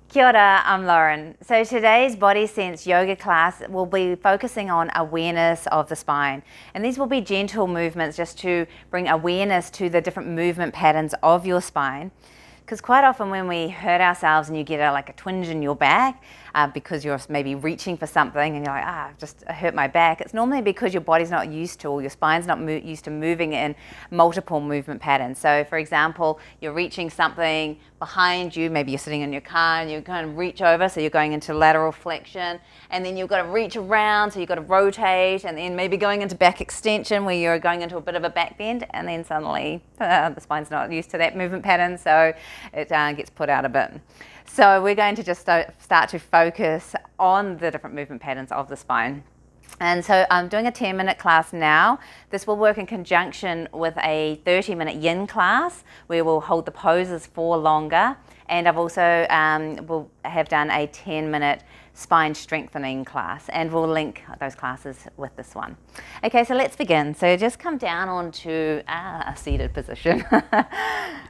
Kia ora, I'm Lauren. So today's Body Sense yoga class will be focusing on awareness of the spine. And these will be gentle movements just to bring awareness to the different movement patterns of your spine. Because quite often when we hurt ourselves and you get like a twinge in your back because you're maybe reaching for something and you're like, I've just hurt my back, it's normally because your body's not used to, or your spine's not used to moving in multiple movement patterns. So for example, you're reaching something behind you, maybe you're sitting in your car and you kind of reach over, so you're going into lateral flexion, and then you've got to reach around, so you've got to rotate, and then maybe going into back extension where you're going into a bit of a back bend, and then suddenly the spine's not used to that movement pattern, so it gets put out a bit. So we're going to just start to focus on the different movement patterns of the spine. And so I'm doing a 10-minute class now. This will work in conjunction with a 30-minute yin class where we'll hold the poses for longer. And I've also will have done a 10-minute spine strengthening class, and we'll link those classes with this one. Okay, so let's begin. So just come down onto a seated position.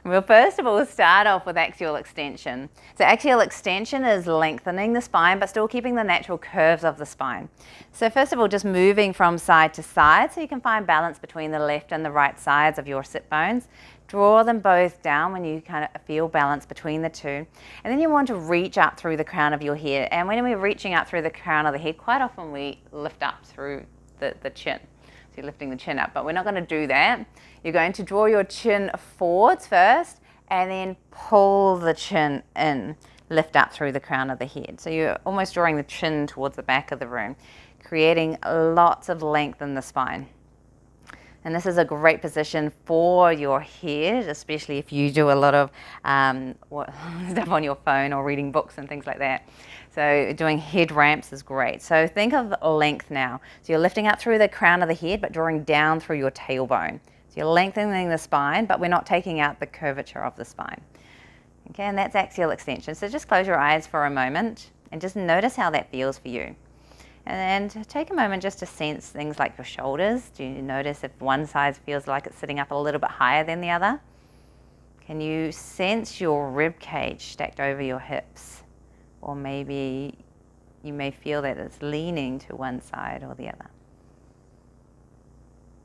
We'll first of all start off with axial extension. So axial extension is lengthening the spine but still keeping the natural curves of the spine. So first of all, just moving from side to side so you can find balance between the left and the right sides of your sit bones. Draw them both down when you kind of feel balance between the two. And then you want to reach up through the crown of your head. And when we're reaching up through the crown of the head, quite often we lift up through the chin. So you're lifting the chin up, but we're not going to do that. You're going to draw your chin forwards first and then pull the chin in, lift up through the crown of the head. So you're almost drawing the chin towards the back of the room, creating lots of length in the spine. And this is a great position for your head, especially if you do a lot of stuff on your phone or reading books and things like that. So doing head ramps is great. So think of length now. So you're lifting up through the crown of the head, but drawing down through your tailbone. So you're lengthening the spine, but we're not taking out the curvature of the spine. Okay, and that's axial extension. So just close your eyes for a moment and just notice how that feels for you. And take a moment just to sense things like your shoulders. Do you notice if one side feels like it's sitting up a little bit higher than the other? Can you sense your rib cage stacked over your hips? Or maybe you may feel that it's leaning to one side or the other.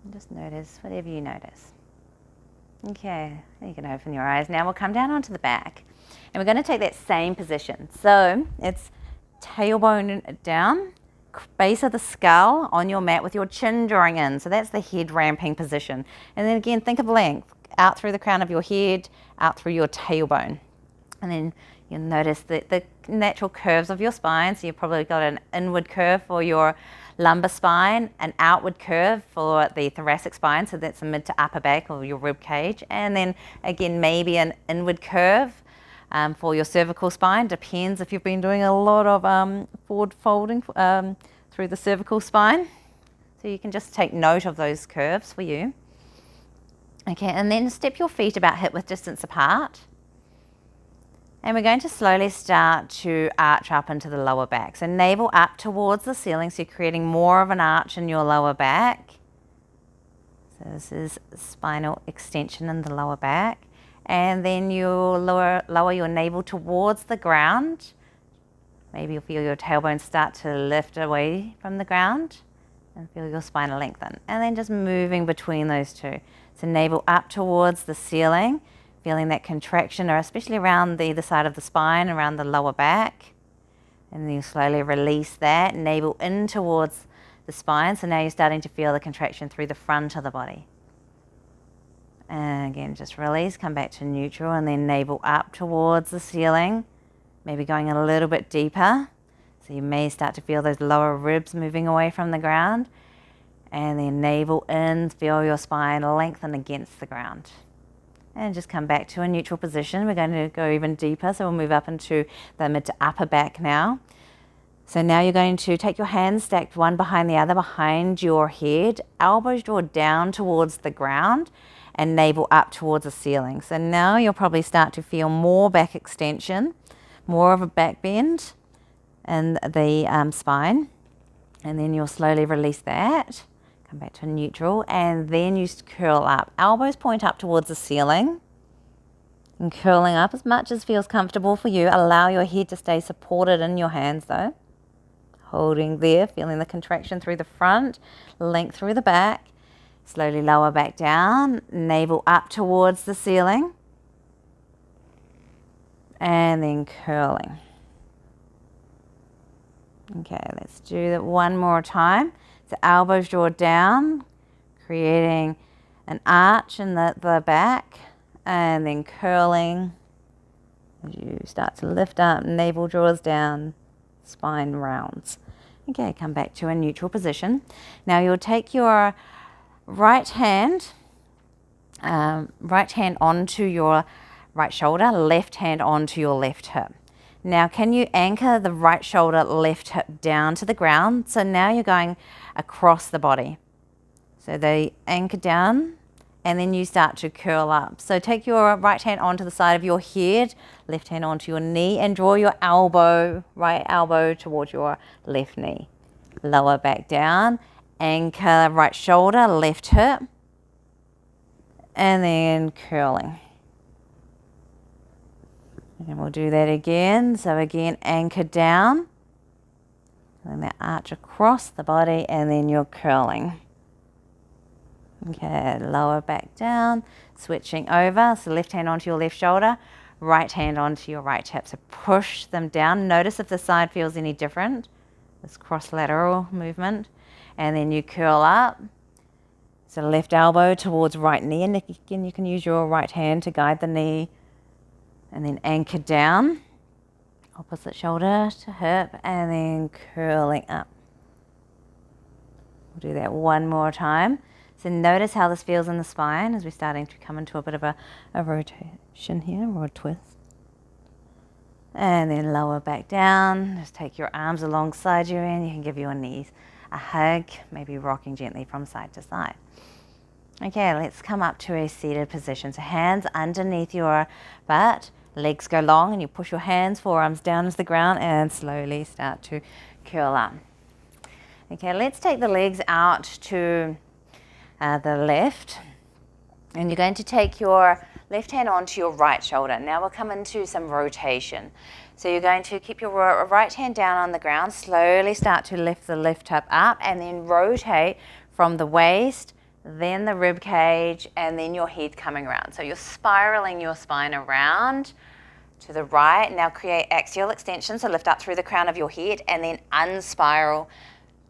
And just notice whatever you notice. Okay, you can open your eyes. Now we'll come down onto the back. And we're going to take that same position. So it's tailbone down, base of the skull on your mat with your chin drawing in. So that's the head ramping position. And then again, think of length, out through the crown of your head, out through your tailbone. And then you'll notice the natural curves of your spine. So you've probably got an inward curve for your lumbar spine, an outward curve for the thoracic spine. So that's the mid to upper back or your rib cage. And then again, maybe an inward curve for your cervical spine. Depends if you've been doing a lot of forward folding through the cervical spine. So you can just take note of those curves for you. Okay, and then step your feet about hip width distance apart. And we're going to slowly start to arch up into the lower back. So navel up towards the ceiling, so you're creating more of an arch in your lower back. So this is spinal extension in the lower back. And then you'll lower your navel towards the ground. Maybe you'll feel your tailbone start to lift away from the ground and feel your spine lengthen. And then just moving between those two. So navel up towards the ceiling, feeling that contraction, or especially around the side of the spine, around the lower back. And then you slowly release that, navel in towards the spine. So now you're starting to feel the contraction through the front of the body. And again, just release, come back to neutral, and then navel up towards the ceiling, maybe going a little bit deeper. So you may start to feel those lower ribs moving away from the ground. And then navel in, feel your spine lengthen against the ground. And just come back to a neutral position. We're going to go even deeper, so we'll move up into the mid to upper back now. So now you're going to take your hands stacked one behind the other behind your head, elbows draw down towards the ground, and navel up towards the ceiling. So now you'll probably start to feel more back extension, more of a back bend in the spine. And then you'll slowly release that, come back to neutral, and then you curl up. Elbows point up towards the ceiling. And curling up as much as feels comfortable for you. Allow your head to stay supported in your hands though. Holding there, feeling the contraction through the front, length through the back. Slowly lower back down, navel up towards the ceiling. And then curling. Okay, let's do that one more time. So elbows draw down, creating an arch in the back, and then curling as you start to lift up, navel draws down, spine rounds. Okay, come back to a neutral position. Now you'll take your right hand onto your right shoulder, left hand onto your left hip. Now, can you anchor the right shoulder, left hip down to the ground? So now you're going across the body. So they anchor down and then you start to curl up. So take your right hand onto the side of your head, left hand onto your knee, and draw your elbow, right elbow towards your left knee. Lower back down, anchor right shoulder, left hip, and then curling. And we'll do that again. So again, anchor down, and then that arch across the body, and then you're curling. Okay, lower back down, switching over. So left hand onto your left shoulder, right hand onto your right hip. So push them down. Notice if the side feels any different. This cross-lateral movement. And then you curl up. So left elbow towards right knee. And again, you can use your right hand to guide the knee. And then anchor down. Opposite shoulder to hip. And then curling up. We'll do that one more time. So notice how this feels in the spine as we're starting to come into a bit of a rotation here, or a twist. And then lower back down. Just take your arms alongside you and you can give your knees a hug, maybe rocking gently from side to side. Okay, let's come up to a seated position. So hands underneath your butt, legs go long and you push your hands, forearms down to the ground and slowly start to curl up. Okay, let's take the legs out to the left, and you're going to take your left hand onto your right shoulder. Now we'll come into some rotation. So you're going to keep your right hand down on the ground, slowly start to lift the left hip up, and then rotate from the waist, then the rib cage, and then your head coming around. So you're spiraling your spine around to the right. Now create axial extension, so lift up through the crown of your head, and then unspiral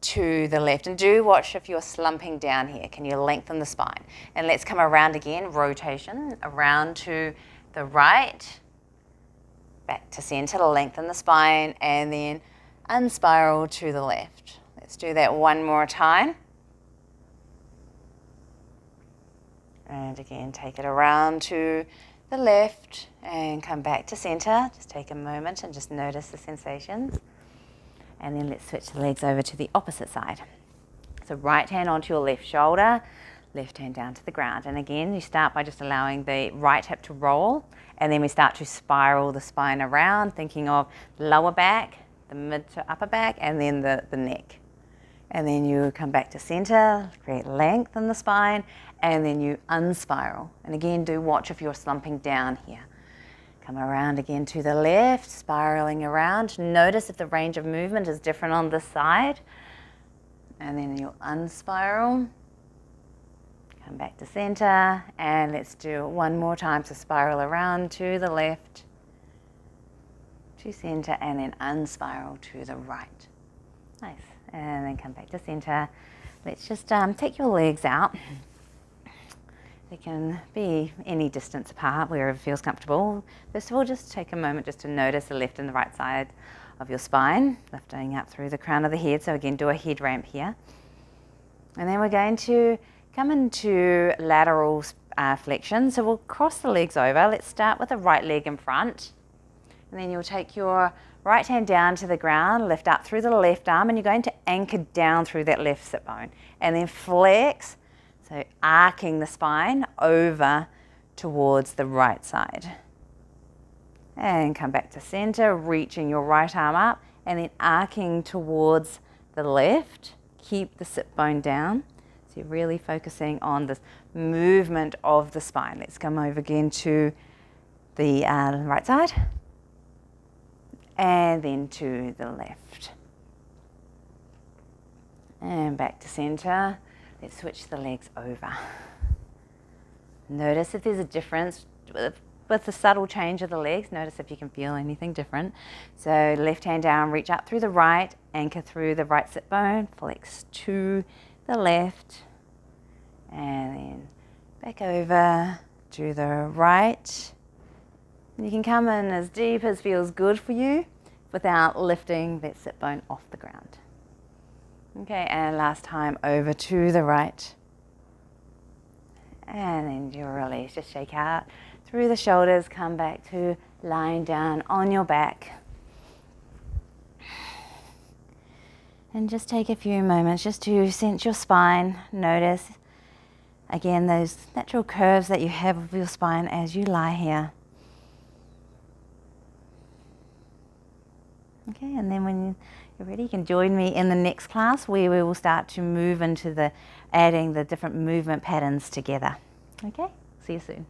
to the left. And do watch if you're slumping down here. Can you lengthen the spine? And let's come around again, rotation, around to the right, back to center, lengthen the spine, and then unspiral to the left. Let's do that one more time. And again, take it around to the left and come back to center. Just take a moment and just notice the sensations. And then let's switch the legs over to the opposite side. So right hand onto your left shoulder, left hand down to the ground. And again, you start by just allowing the right hip to roll, and then we start to spiral the spine around, thinking of the lower back, the mid to upper back, and then the neck. And then you come back to center, create length in the spine, and then you unspiral. And again, do watch if you're slumping down here. Come around again to the left, spiraling around. Notice if the range of movement is different on this side. And then you'll unspiral. Come back to center, and let's do it one more time. So spiral around to the left, to center, and then unspiral to the right. Nice. And then come back to center. Let's just take your legs out. They can be any distance apart, wherever feels comfortable. First of all, just take a moment just to notice the left and the right side of your spine, lifting up through the crown of the head. So again, do a head ramp here. And then we're going to come into lateral flexion. So we'll cross the legs over. Let's start with the right leg in front. And then you'll take your right hand down to the ground, lift up through the left arm, and you're going to anchor down through that left sit bone. And then flex. So arcing the spine over towards the right side. And come back to center, reaching your right arm up, and then arcing towards the left. Keep the sit bone down. So you're really focusing on this movement of the spine. Let's come over again to the right side, and then to the left. And back to center. Let's switch the legs over. Notice if there's a difference with the subtle change of the legs. Notice if you can feel anything different. So left hand down, reach up through the right, anchor through the right sit bone, flex to the left, and then back over to the right. You can come in as deep as feels good for you without lifting that sit bone off the ground. Okay, and last time over to the right. And then you release, just shake out through the shoulders, come back to lying down on your back. And just take a few moments just to sense your spine. Notice, again, those natural curves that you have of your spine as you lie here. Okay, and then when you're ready, you can join me in the next class where we will start to move into adding the different movement patterns together. Okay, see you soon.